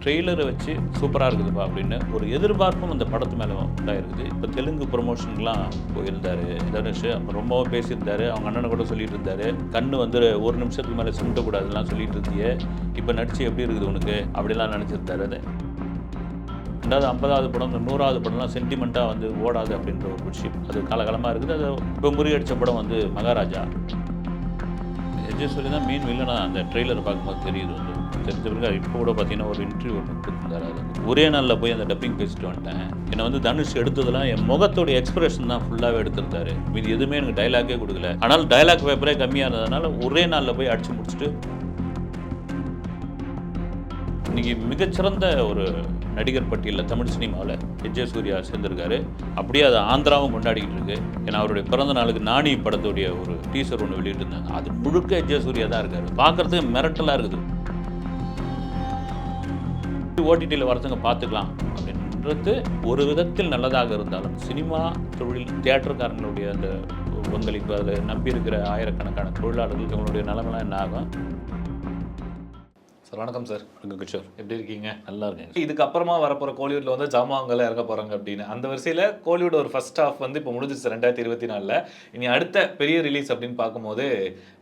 ட்ரெய்லரை வச்சு சூப்பராக இருக்குதுப்பா அப்படின்னு ஒரு எதிர்பார்ப்பும் அந்த படத்து மேலே உண்டாயிருக்குது. இப்போ தெலுங்கு ப்ரொமோஷனுக்குலாம் போயிருந்தார் தனுஷ். அப்போ ரொம்பவும் பேசியிருந்தார். அவங்க அண்ணனை கூட சொல்லிட்டு இருந்தார், கண்ணு வந்து ஒரு நிமிஷத்துக்கு மேலே சிமிட்டக்கூடாதுலாம் சொல்லிட்டு இருந்தியே, இப்போ நடிச்சு எப்படி இருக்குது உனக்கு அப்படிலாம் நினச்சிருந்தாரு. அது 50வது படம், இந்த 100வது படம்லாம் சென்டிமெண்ட்டாக வந்து ஓடாது அப்படின்ற ஒரு விஷயம் அது காலகாலமாக இருக்குது. அது இப்போ முறியடித்த படம் வந்து மகாராஜா. விஜய் தான் மெயின் வில்லனா அந்த ட்ரெய்லரை பார்க்கும்போது தெரியுது. வந்து தெரிஞ்ச பிறகு இப்போ கூட பார்த்தீங்கன்னா ஒரு இன்டர்வியூ ஒன்று கொடுத்துருந்தாரு. அது ஒரே நாளில் போய் அந்த டப்பிங் பேசிட்டு வந்துட்டேன். என்னை வந்து தனுஷ் எடுத்ததெல்லாம் என் முகத்தோடைய எக்ஸ்பிரஷன் தான் ஃபுல்லாகவே எடுத்திருந்தாரு. இது எதுவுமே எனக்கு டைலாக்கே கொடுக்கல. ஆனால் டைலாக் பேப்பரே கம்மியாக இருந்ததுனால ஒரே நாளில் போய் அடிச்சு முடிச்சுட்டு இன்றைக்கி மிகச்சிறந்த ஒரு நடிகர் பட்டியலில் தமிழ் சினிமாவில் விஜய் சூர்யா சேர்ந்திருக்காரு. அப்படியே அதை ஆந்திராவும் கொண்டாடிக்கிட்டு இருக்கு. ஏன்னா அவருடைய பிறந்த நாளுக்கு நானி படத்துடைய ஒரு டீசர் ஒன்று வெளியிட்டிருந்தாங்க. அது முழுக்க விஜய் சூர்யா தான் இருக்காரு. பார்க்குறதுக்கு மிரட்டலாக இருக்குது. ஓடிடியில் வரதுங்க பார்த்துக்கலாம் அப்படின்றது ஒரு விதத்தில் நல்லதாக இருந்தாலும் சினிமா தொழில் தியேட்டருக்காரங்களுடைய அந்த பங்களிப்பு அதில் நம்பி இருக்கிற ஆயிரக்கணக்கான தொழிலாளர்களுக்கு அவங்களுடைய நிலைமைலாம் என்ன ஆகும்? சார் வணக்கம் சார். வணக்கம் கிஷோர், எப்படி இருக்கீங்க? நல்லா இருக்கேன். இதுக்கப்புறமா வரப்போகிற கோலிவுட்டில் வந்து ஜாமான்கள் இறங்க போகிறாங்க அப்படின்னு அந்த வரிசையில் கோலிவுட் ஒரு ஃபர்ஸ்ட் ஹாஃப் வந்து இப்போ முடிஞ்சிச்சு 2024. இனி அடுத்த பெரிய ரிலீஸ் அப்படின்னு பார்க்கும்போது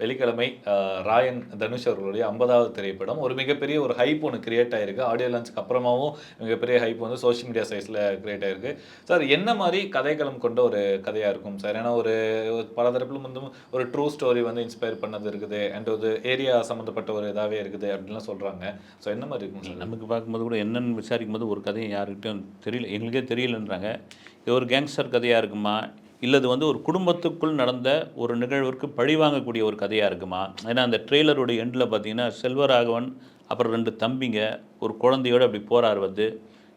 வெள்ளிக்கிழமை ராயன் தனுஷ் அவர்களுடைய 50வது திரைப்படம் ஒரு மிகப்பெரிய ஒரு ஹைப் ஒன்று கிரியேட் ஆயிருக்கு. ஆடியோ லான்ச்சுக்கு அப்புறமாவும் மிகப்பெரிய ஹைப் வந்து சோஷியல் மீடியா சைஸில் கிரியேட் ஆயிருக்கு. சார் என்ன மாதிரி கதைக்களம் கொண்ட ஒரு கதையாக இருக்கும் சார்? ஏன்னா ஒரு பல தரப்பிலும் வந்து ஒரு ட்ரூ ஸ்டோரி வந்து இன்ஸ்பயர் பண்ணது இருக்குது அண்ட் ஒரு ஏரியா சம்மந்தப்பட்ட ஒரு இதாகவே இருக்குது அப்படின்லாம் சொல்கிறாங்க. ஸோ என்ன மாதிரி இருக்கும் சார்? நமக்கு பார்க்கும்போது கூட என்னென்னு விசாரிக்கும் போது ஒரு கதையும் யாருக்கிட்டையும் தெரியல, எங்களுக்கே தெரியலன்றாங்க. இது ஒரு கேங்ஸ்டர் கதையாக இருக்குமா, இல்லை இது வந்து ஒரு குடும்பத்துக்குள் நடந்த ஒரு நிகழ்விற்கு பழி வாங்கக்கூடிய ஒரு கதையாக இருக்குமா? ஏன்னா அந்த ட்ரெய்லருடைய எண்டில் பார்த்தீங்கன்னா செல்வராகவன் அப்புறம் 2 தம்பிங்க ஒரு குழந்தையோடு அப்படி போகிறார் வந்து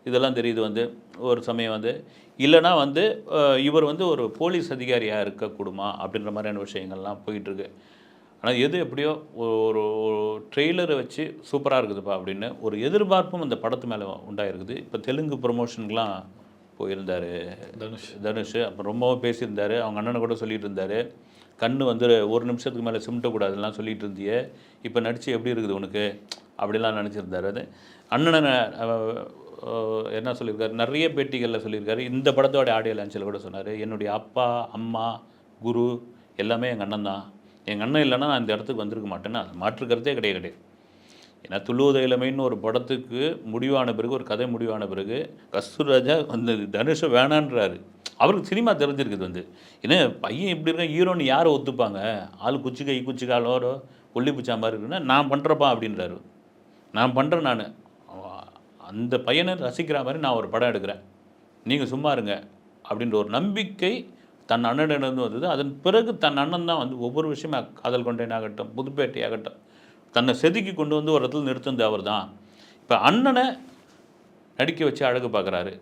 இதெல்லாம் தெரியுது. வந்து ஒரு சமயம் வந்து இல்லைனா வந்து இவர் வந்து ஒரு போலீஸ் அதிகாரியாக இருக்கக்கூடுமா அப்படின்ற மாதிரியான விஷயங்கள்லாம் போயிட்டுருக்கு. ஆனால் எது எப்படியோ ஒரு ட்ரெய்லரை வச்சு சூப்பராக இருக்குதுப்பா அப்படின்னு ஒரு எதிர்பார்ப்பும் அந்த படத்து மேலே உண்டாயிருக்குது. இப்போ தெலுங்கு ப்ரொமோஷனுக்குலாம் போயிருந்தார் தனுஷ். அப்போ ரொம்பவும் பேசியிருந்தார். அவங்க அண்ணனை கூட சொல்லிட்டு இருந்தார், கண்ணு வந்து ஒரு நிமிஷத்துக்கு மேலே சிமிட்டக்கூடாதுலாம் சொல்லிட்டு இருந்தியே, இப்போ நடிச்சு எப்படி இருக்குது உனக்கு அப்படிலாம் நினச்சிருந்தார். அது அண்ணனை என்ன சொல்லியிருக்காரு, நிறைய பேட்டிகளில் சொல்லியிருக்காரு. இந்த படத்தோட ஆடியோ லான்ச்சில் கூட சொன்னார், என்னுடைய அப்பா அம்மா குரு எல்லாமே எங்கள் அண்ணன் தான். எங்கள் அண்ணன் இல்லைன்னா நான் இந்த இடத்துக்கு வந்திருக்க மாட்டேன்னு அது மாற்றுக்கிறதே கிடையாது. ஏன்னா துள்ளுவத இளமைன்னு ஒரு படத்துக்கு முடிவான பிறகு, ஒரு கதை முடிவான பிறகு கஸ்தூர்ராஜா வந்து தனுஷை வேணான்றாரு. அவருக்கு சினிமா தெரிஞ்சிருக்குது. வந்து ஏன்னா பையன் இப்படி இருக்க ஹீரோன்னு யாரை ஒத்துப்பாங்க? ஆள் குச்சி கை குச்சி காலோரோ கொல்லி பிச்சா மாதிரி இருக்குன்னா நான் பண்ணுறப்பா அப்படின்றாரு. நான் பண்ணுறேன், நான் அந்த பையனை ரசிக்கிற மாதிரி நான் ஒரு படம் எடுக்கிறேன், நீங்கள் சும்மா இருங்க அப்படின்ற ஒரு நம்பிக்கை தன் அண்ணனிடம் வந்தது. அதன் பிறகு தன் அண்ணன் தான் வந்து ஒவ்வொரு விஷயமே காதல் கொண்டேனாகட்டும் புதுப்பேட்டையாகட்டும் தன்னை செதுக்கி கொண்டு வந்து ஒரு இடத்துல நிறுத்துனது அவர் தான். இப்போ அண்ணனை நடிக்க வச்சு அழகு பார்க்குறாரு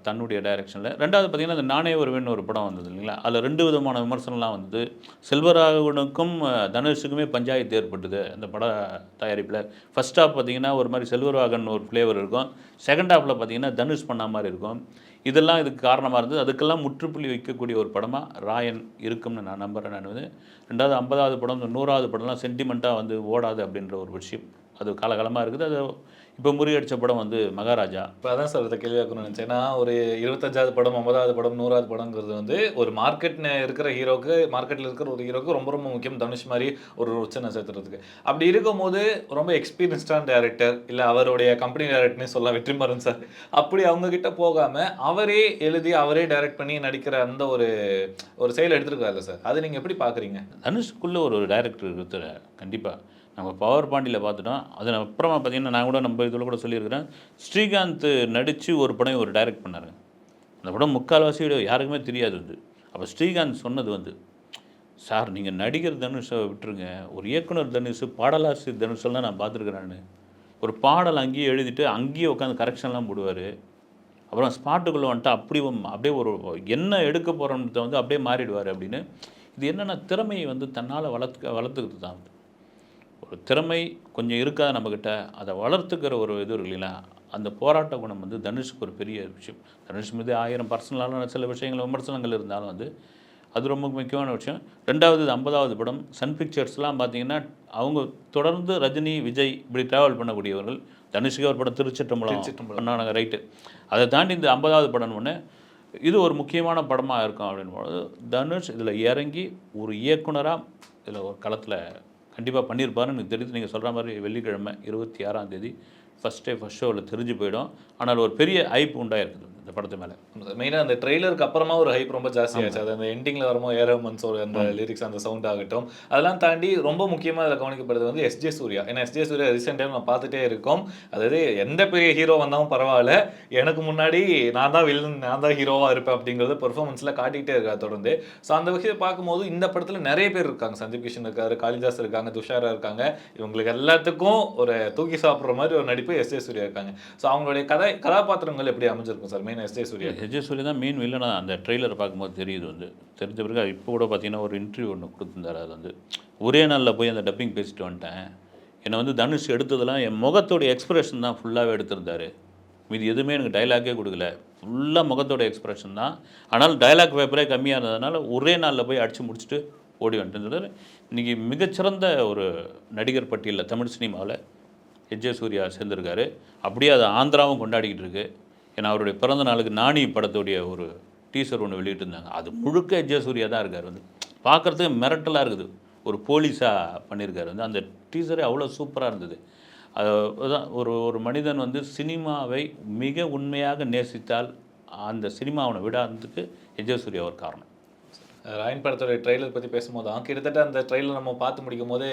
தன்னுடைய டைரக்ஷனில். ரெண்டாவது பார்த்திங்கன்னா அந்த நானே ஒருவன் ஒரு படம் வந்தது இல்லைங்களா, அதில் 2 விதமான விமர்சனம்லாம் வந்தது. செல்வராகவனுக்கும் தனுஷுக்குமே பஞ்சாயத்து ஏற்பட்டது அந்த பட தயாரிப்பில். ஃபர்ஸ்ட் ஹாஃப் பார்த்திங்கன்னா ஒரு மாதிரி செல்வராகவன் ஒரு ஃப்ளேவர் இருக்கும், செகண்ட் ஹாஃபில் பார்த்திங்கன்னா தனுஷ் பண்ண மாதிரி இருக்கும். இதெல்லாம் இதுக்கு காரணமாக இருந்தது. அதுக்கெல்லாம் முற்றுப்புள்ளி வைக்கக்கூடிய ஒரு படமாக ராயன் இருக்கும்னு நான் நம்புகிறேன். நான் வந்து 50வது படம், இந்த 100வது படம்லாம் சென்டிமெண்ட்டாக வந்து ஓடாது அப்படின்ற ஒரு விஷயம் அது காலகாலமாக இருக்குது. அது இப்போ முறியடித்த படம் வந்து மகாராஜா. இப்போ அதான் சார் இதை கேள்வியாக்கணும்னு நினச்சேன். ஏன்னா ஒரு 25வது படம் 50வது படம் 100வது படங்கிறது வந்து ஒரு மார்க்கெட் இருக்கிற ஹீரோக்கு, மார்க்கெட்டில் இருக்கிற ஒரு ஹீரோக்கு ரொம்ப ரொம்ப முக்கியம். தனுஷ் மாதிரி ஒரு உச்ச நட்சத்திரத்துக்கு. அப்படி இருக்கும்போது ரொம்ப எக்ஸ்பீரியன்ஸ்டான டேரக்டர், இல்லை அவருடைய கம்பெனி டேரக்டர்னே சொல்லலாம் வெற்றிமாறன் சார், அப்படி அவங்கக்கிட்ட போகாமல் அவரே எழுதி அவரே டைரக்ட் பண்ணி நடிக்கிற அந்த ஒரு செயல் எடுத்துருக்காருல்ல சார், அது நீங்கள் எப்படி பார்க்குறீங்க? தனுஷுக்குள்ளே ஒரு டைரக்டர் இருக்கிற கண்டிப்பாக நம்ம பவர் பாண்டியில் பார்த்துட்டோம். அது அப்புறமா பார்த்திங்கன்னா நான் கூட நம்ம இதில் கூட சொல்லியிருக்கிறேன், ஸ்ரீகாந்த் நடித்து ஒரு படம் ஒரு டைரக்ட் பண்ணார். அந்த படம் முக்கால்வாசி யாருக்குமே தெரியாது. வந்து அப்போ ஸ்ரீகாந்த் சொன்னது வந்து, சார் நீங்கள் நடிகர் தனுஷை விட்டுருங்க, ஒரு இயக்குனர் தனுஷ் பாடலாசிரியர் தனுஷெல்லாம் நான் பார்த்துருக்குறேன்னு. ஒரு பாடல் அங்கேயே எழுதிட்டு அங்கேயே உட்காந்து கரெக்ஷன்லாம் போடுவார். அப்புறம் ஸ்பாட்டுக்குள்ளே வந்துட்டு அப்படியே ஒரு என்ன எடுக்க போகிறோன்றத வந்து அப்படியே மாறிடுவார் அப்படின்னு. இது என்னென்னா திறமையை வந்து தன்னால் வளர்த்துக்கிறது தான். ஒரு திறமை கொஞ்சம் இருக்காத நம்மக்கிட்ட, அதை வளர்த்துக்கிற ஒரு இது இல்லைங்களா, அந்த போராட்ட குணம் வந்து தனுஷுக்கு ஒரு பெரிய விஷயம். தனுஷ் மீது 1000 பர்சனலான சில விஷயங்கள் விமர்சனங்கள் இருந்தாலும் வந்து அது ரொம்ப முக்கியமான விஷயம். ரெண்டாவது 50வது படம் சன் பிக்சர்ஸ்லாம் பார்த்திங்கன்னா அவங்க தொடர்ந்து ரஜினி விஜய் இப்படி ட்ராவல் பண்ணக்கூடியவர்கள். தனுஷுக்கு ஒரு படம் திருச்சிற்றம்பலம் திருச்சிற்றம்பலம். பண்ணாங்க, ரைட்டு. அதை தாண்டி இந்த 50வது படம் ஒன்று, இது ஒரு முக்கியமான படமாக இருக்கும் அப்படின்போது தனுஷ் இதில் இறங்கி ஒரு இயக்குனராக இதில் ஒரு களத்தில் கண்டிப்பாக பண்ணியிருப்பாருன்னு எனக்கு தெரியுது. நீங்கள் சொல்கிற மாதிரி வெள்ளிக்கிழமை 26ஆம் தேதி ஃபஸ்ட் ஷோவில் தெரிஞ்சு போயிடும். ஆனால் ஒரு பெரிய ஹைப் உண்டாயிருக்குது இந்த படத்து மேலே. மெயினாக அந்த ட்ரெய்லருக்கு அப்புறமா ஒரு ஹைப் ரொம்ப ஜாஸ்தியாச்சு. அது அந்த எண்டிங்கில் வரும்போது ஏரமன்ஸோட அந்த லிரிக்ஸ், அந்த சவுண்ட் ஆகட்டும், அதெல்லாம் தாண்டி ரொம்ப முக்கியமாக இதில் கவனிக்கப்படுறது வந்து எஸ்ஜே சூர்யா. ஏன்னா எஸ்ஜே சூர்யா ரீசெண்ட் டைம் நான் பார்த்துட்டே இருக்கோம். அதாவது எந்த பெரிய ஹீரோ வந்தாலும் பரவாயில்ல, எனக்கு முன்னாடி நான் தான் வில்லன், நான் தான் ஹீரோவாக இருப்பேன் அப்படிங்கிறத பெர்ஃபார்மன்ஸில் காட்டிகிட்டே இருக்கா தொடர்ந்து. ஸோ அந்த விஷயத்தை பார்க்கும்போது இந்த படத்தில் நிறைய பேர் இருக்காங்க. சந்தீப் கிஷன் இருக்காரு, காளிதாஸ் இருக்காங்க, துஷாரா இருக்காங்க. இவங்களுக்கு எல்லாத்துக்கும் ஒரு தூக்கி சாப்பிட்ற மாதிரி ஒரு நடிப்பு எஸ்ஜே சூர்யா இருக்காங்க. ஸோ அவங்களுடைய கதாபாத்திரங்கள் எப்படி அமைஞ்சிருக்கும் sir main SJ Suryah? SJ Suryah தான் மெயின் வில்லனா அந்த ட்ரெய்லரை பார்க்கும்போது தெரியுது வந்து. தெரிஞ்ச பிறகு இப்போ கூட பார்த்தீங்கன்னா ஒரு இன்டர்வியூ ஒன்று கொடுத்துருந்தாரு. அது வந்து ஒரே நாளில் போய் அந்த டப்பிங் பேசிட்டு வந்துட்டேன். என்னை வந்து தனுஷ் எடுத்ததெல்லாம் என் முகத்தோடைய எக்ஸ்பிரஷன் தான் ஃபுல்லாகவே எடுத்திருந்தாரு. மீது எதுவுமே எனக்கு டைலாக்கே கொடுக்கல, ஃபுல்லாக முகத்தோட எக்ஸ்பிரஷன் தான். ஆனால் டைலாக் பேப்பரே கம்மியாக இருந்ததுனால ஒரே நாளில் போய் அடித்து முடிச்சுட்டு ஓடி வந்துட்டுன்னு சொல்கிறார். இன்றைக்கி மிகச்சிறந்த ஒரு நடிகர் பட்டியலில் தமிழ் சினிமாவில் எஸ்ஜே சூர்யா சேர்ந்துருக்காரு. அப்படியே அதை ஆந்திராவும் கொண்டாடிக்கிட்டு இருக்கு. ஏன்னா அவருடைய பிறந்த நாளுக்கு நானி படத்துடைய ஒரு டீசர் ஒன்று வெளியிட்டிருந்தாங்க. அது முழுக்க எஸ்ஜே சூர்யா தான் இருக்கார் வந்து. பார்க்குறதுக்கு மிரட்டலாக இருக்குது. ஒரு போலீஸாக பண்ணியிருக்காரு வந்து. அந்த டீசரே அவ்வளோ சூப்பராக இருந்தது. அதுதான் ஒரு மனிதன் வந்து சினிமாவை மிக உண்மையாக நேசித்தால் அந்த சினிமாவை விடாததுக்கு எஸ்ஜே சூர்யா ஒரு காரணம். ராயன் படத்தோட ட்ரெய்லர் பற்றி பேசும்போது தான் கிட்டத்தட்ட அந்த ட்ரெய்லர் நம்ம பார்த்து முடிக்கும் போது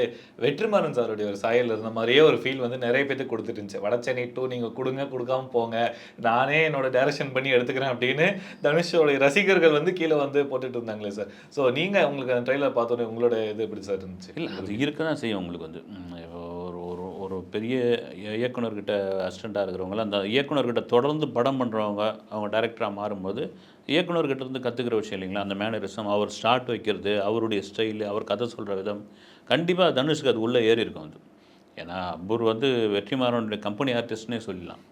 வெற்றிமாறன் சாருடைய ஒரு சாயல் இருந்த மாதிரியே ஒரு ஃபீல் வந்து நிறைய பேருக்கு கொடுத்துட்டு இருந்துச்சு. வடச்சென்னை 2 நீங்கள் கொடுக்காம போங்க, நானே என்னோட டைரக்ஷன் பண்ணி எடுத்துக்கிறேன் அப்படின்னு தனுஷோடைய ரசிகர்கள் வந்து கீழே வந்து போட்டுட்டு இருந்தாங்களே சார். ஸோ நீங்கள் உங்களுக்கு அந்த ட்ரெய்லர் பார்த்தோன்னே உங்களோட இது எப்படி சார் இருந்துச்சு? இல்லை, அது இருக்க தான் செய்யும் உங்களுக்கு வந்து. ஒரு ஒரு ஒரு பெரிய இயக்குனர்கிட்ட அசிஸ்டண்ட்டாக இருக்கிறவங்கள அந்த இயக்குனர்கிட்ட தொடர்ந்து படம் பண்ணுறவங்க அவங்க டைரக்டராக மாறும்போது இயக்குனர்கிட்ட இருந்து கற்றுக்கிற விஷயம் இல்லைங்களா, அந்த மேனரிசம், அவர் ஸ்டார்ட் வைக்கிறது, அவருடைய ஸ்டைலு, அவர் கதை சொல்கிற விதம், கண்டிப்பாக தனுஷுக்கு அது உள்ளே ஏறி இருக்கும் அது. ஏன்னா அபூர் வந்து வெற்றிமாறனுடைய கம்பெனி ஆர்டிஸ்ட்னே சொல்லலாம்.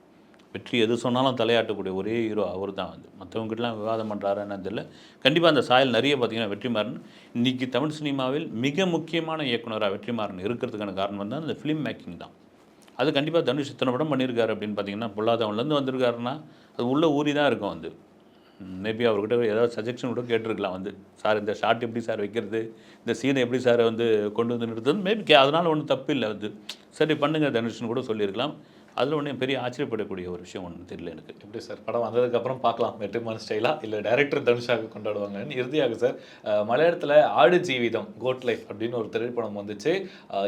வெற்றி எது சொன்னாலும் தலையாட்டக்கூடிய ஒரே ஹீரோ அவர் தான் வந்து. மற்றவங்ககிட்டலாம் விவாதம் பண்ணுறாருன்னு தெரியல. கண்டிப்பாக அந்த சாயல் நிறைய பார்த்தீங்கன்னா வெற்றிமாறன் இன்றைக்கி தமிழ் சினிமாவில் மிக முக்கியமான இயக்குனராக வெற்றிமாறன் இருக்கிறதுக்கான காரணம் வந்து அந்த ஃபிலிம் மேக்கிங் தான். அது கண்டிப்பாக தனுஷ் இத்தனை படம் பண்ணியிருக்காரு அப்படின்னு பார்த்தீங்கன்னா, பொல்லாதவன்லேருந்து வந்திருக்காருன்னா அது உள்ளே ஊறி தான் இருக்கும் வந்து. மேபி அவர்கிட்ட ஏதாவது சஜெக்ஷன் கூட கேட்டிருக்கலாம் வந்து, சார் இந்த ஷார்ட் எப்படி சார் வைக்கிறது, இந்த சீனை எப்படி சார் வந்து கொண்டு வந்து நிறுத்துறது, மேபி அதனால் ஒன்றும் தப்பு இல்லை வந்து, சரி பண்ணுங்கள் தனுஷ்னு கூட சொல்லியிருக்கலாம். அதில் ஒன்றும் பெரிய ஆச்சரியப்படக்கூடிய ஒரு விஷயம் ஒன்றும் தெரியல எனக்கு. எப்படி சார் படம் வந்ததுக்கப்புறம் பார்க்கலாம் வெற்றிமாறன் ஸ்டைலா இல்லை டைரக்டர் தனுஷாக கொண்டாடுவாங்கன்னு. இறுதியாக சார் மலையாளத்தில் ஆடு ஜீவிதம் கோட் லைஃப் அப்படின்னு ஒரு திரைப்படம் வந்துச்சு.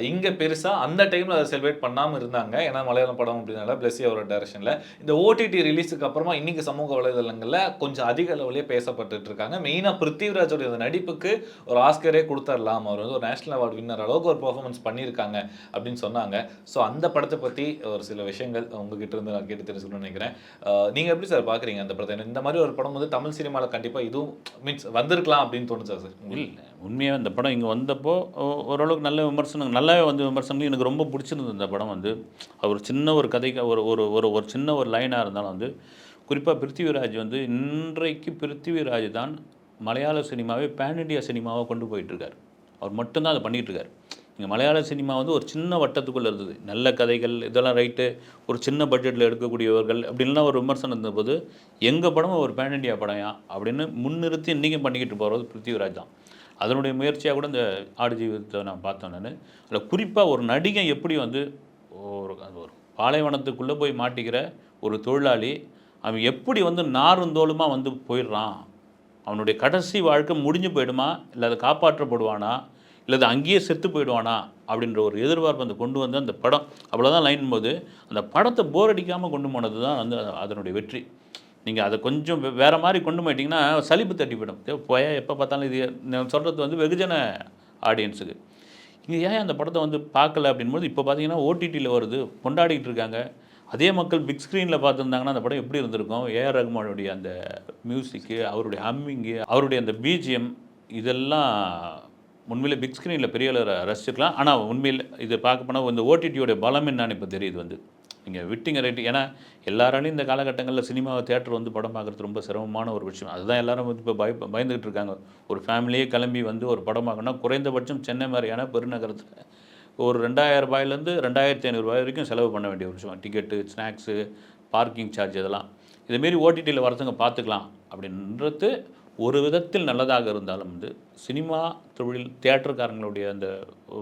இங்கே பெருசாக அந்த டைமில் அதை செலிப்ரேட் பண்ணாமல் இருந்தாங்க. ஏன்னா மலையாளம் படம் அப்படின்னால பிளஸ்ஸி அவரோட டைரக்ஷனில். இந்த ஓடிடி ரிலீஸுக்கு அப்புறமா இன்றைக்கி சமூக வலைதளங்களில் கொஞ்சம் அதிக அளவுலேயே பேசப்பட்டு இருக்காங்க. மெயினாக பிருத்திவிராஜோட அந்த நடிப்புக்கு ஒரு ஆஸ்கரே கொடுத்துடலாம், அவர் வந்து ஒரு நேஷனல் அவார்டு வின்னர் அளவுக்கு ஒரு பெர்ஃபார்மன்ஸ் பண்ணியிருக்காங்க அப்படின்னு சொன்னாங்க. ஸோ அந்த படத்தை பற்றி ஒரு சில விஷயங்கள் உங்ககிட்ட இருந்து நான் கேட்டு தெரிஞ்சுக்கணும்னு நினைக்கிறேன். நீங்கள் எப்படி சார் பார்க்குறீங்க அந்த படத்தை? இந்த மாதிரி ஒரு படம் வந்து தமிழ் சினிமாவில் கண்டிப்பாக இதுவும் மீன்ஸ் வந்திருக்கலாம் அப்படின்னு தோணுச்சா சார்? இல்லை, உண்மையாக இந்த படம் இங்கே வந்தப்போ ஓரளவுக்கு நல்ல விமர்சனம், நல்லாவே வந்து விமர்சனம். எனக்கு ரொம்ப பிடிச்சிருந்தது இந்த படம் வந்து. ஒரு சின்ன ஒரு கதைக்கு ஒரு ஒரு ஒரு ஒரு சின்ன ஒரு லைனாக இருந்தாலும் வந்து, குறிப்பாக பிருத்திவிராஜ் வந்து இன்றைக்கு பிருத்திவிராஜ் தான் மலையாள சினிமாவை பேன் இண்டியா சினிமாவை கொண்டு போயிட்டுருக்கார். அவர் மட்டும்தான் அதை பண்ணிகிட்ருக்கார். இங்கே மலையாள சினிமா வந்து ஒரு சின்ன வட்டத்துக்குள்ளே இருந்தது. நல்ல கதைகள் இதெல்லாம் ரைட்டு, ஒரு சின்ன பட்ஜெட்டில் எடுக்கக்கூடியவர்கள் அப்படின்லாம் ஒரு விமர்சனம் இருந்தபோது, எங்கள் படமும் ஒரு பேன் இண்டியா படம்யா அப்படின்னு முன்னிறுத்தி இன்றைக்கும் பண்ணிக்கிட்டு போகிறது பிருத்திவிராஜ் தான். அதனுடைய முயற்சியாக கூட இந்த ஆடு ஜீவிதத்தை நான் பார்த்தேன் நான். அதில் குறிப்பாக ஒரு நடிகை எப்படி வந்து ஒரு ஒரு பாலைவனத்துக்குள்ளே போய் மாட்டிக்கிற ஒரு தொழிலாளி, அவன் எப்படி வந்து நாரும் தோலுமாக வந்து போயிடுறான், அவனுடைய கடைசி வாழ்க்கை முடிஞ்சு போயிடுமா, இல்லை அதை காப்பாற்றப்படுவானா, இல்லை அது அங்கேயே செத்து போயிடுவானா அப்படின்ற ஒரு எதிர்பார்ப்பு அந்த கொண்டு வந்து அந்த படம் அவ்வளோதான் லைன் போது அந்த படத்தை போர் அடிக்காமல் கொண்டு போனது தான் வந்து அதனுடைய வெற்றி. நீங்கள் அதை கொஞ்சம் வேறு மாதிரி கொண்டு போயிட்டிங்கன்னா சலிப்பு தட்டி போயிடும். போய் எப்போ பார்த்தாலும் இது நான் சொல்கிறது வந்து வெகுஜன ஆடியன்ஸுக்கு. இங்கே ஏன் அந்த படத்தை வந்து பார்க்கல அப்படின்போது இப்போ பார்த்தீங்கன்னா ஓடிடியில் வருது, கொண்டாடிக்கிட்டு இருக்காங்க. அதே மக்கள் பிக் ஸ்க்ரீனில் பார்த்துருந்தாங்கன்னா அந்த படம் எப்படி இருந்திருக்கும்? ஏஆர் ரகுமானுடைய அந்த மியூசிக்கு, அவருடைய ஹம்மிங்கு, அவருடைய அந்த பிஜிஎம், இதெல்லாம் உண்மையிலே பிக் ஸ்க்ரீனில் பெரிய ரசிச்சிருக்கலாம். ஆனால் உண்மையில் இது பார்க்க போனால் இந்த ஓடிடியோடைய பலம் என்னன்னு இப்போ தெரியுது வந்து. நீங்கள் விட்டிங்க ரைட்டு. ஏன்னா எல்லாராலையும் இந்த காலகட்டங்களில் சினிமாவை தியேட்டர் வந்து படம் பார்க்குறது ரொம்ப சிரமமான ஒரு விஷயம். அதுதான் எல்லாரும் வந்து இப்போ பயந்துக்கிட்டு இருக்காங்க. ஒரு ஃபேமிலியே கிளம்பி வந்து ஒரு படம் பார்க்கணும்னா குறைந்தபட்சம் சென்னை மாதிரியான பெருநகரத்தில் ஒரு ரூ. 2000 ரூ. 2500 வரைக்கும் செலவு பண்ண வேண்டிய ஒரு விஷயம். டிக்கெட்டு, ஸ்நாக்ஸு, பார்க்கிங் சார்ஜ் இதெல்லாம். இதேமாரி ஓடிடியில் வரதுங்க பார்த்துக்கலாம் அப்படின்றது ஒரு விதத்தில் நல்லதாக இருந்தாலும் சினிமா தொழில் தியேட்டருக்காரங்களுடைய அந்த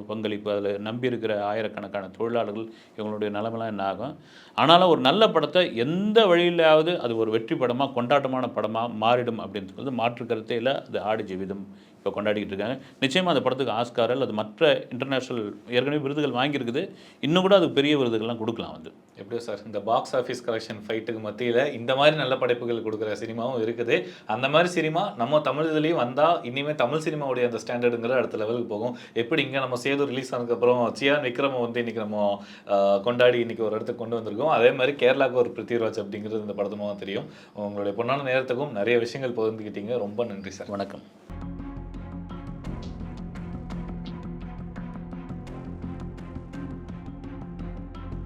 பங்களிப்பு, அதில் நம்பி இருக்கிற ஆயிரக்கணக்கான தொழிலாளர்கள் இவங்களுடைய நிலைமைலாம் என்ன ஆகும். ஆனாலும் ஒரு நல்ல படத்தை எந்த வழியிலாவது அது ஒரு வெற்றி படமாக கொண்டாட்டமான படமாக மாறிடும் அப்படின்றது மாற்று கருத்தே இல்லை. அது ஆடு ஜீவிதம் இப்போ கொண்டாடிக்கிட்டு இருக்காங்க. நிச்சயமாக அந்த படத்துக்கு ஆஸ்கார் அல்லது மற்ற இன்டர்நேஷ்னல் ஏற்கனவே விருதுகள் வாங்கியிருக்குது. இன்னும் கூட அதுக்கு பெரிய விருதுகள்லாம் கொடுக்கலாம் எப்படியோ சார் இந்த பாக்ஸ் ஆஃபீஸ் கலெக்ஷன் ஃபைட்டுக்கு மத்தியில் இந்த மாதிரி நல்ல படைப்புகள் கொடுக்குற சினிமாவும் இருக்குது. அந்த மாதிரி சினிமா நம்ம தமிழ் இதுலேயும் வந்தால் இனிமேல் தமிழ் சினிமாவுடைய அந்த ஸ்டாண்டர்டுங்கிற அடுத்த லெவலுக்கு போகும். எப்படி இங்கே நம்ம சேது ரிலீஸ் ஆனதுக்கப்புறம் சியான் விக்ரம இன்றைக்கி நம்ம கொண்டாடி இன்றைக்கி ஒரு இடத்துக்கு கொண்டு வந்திருக்கோம். அதே மாதிரி கேரளாவுக்கு ஒரு பிருத்திவிராஜ் அப்படிங்கிறது இந்த படத்துமாக தெரியும். உங்களுடைய பொன்னான நேரத்துக்கும் நிறைய விஷயங்கள் பகிர்ந்துக்கிட்டீங்க. ரொம்ப நன்றி சார். வணக்கம்.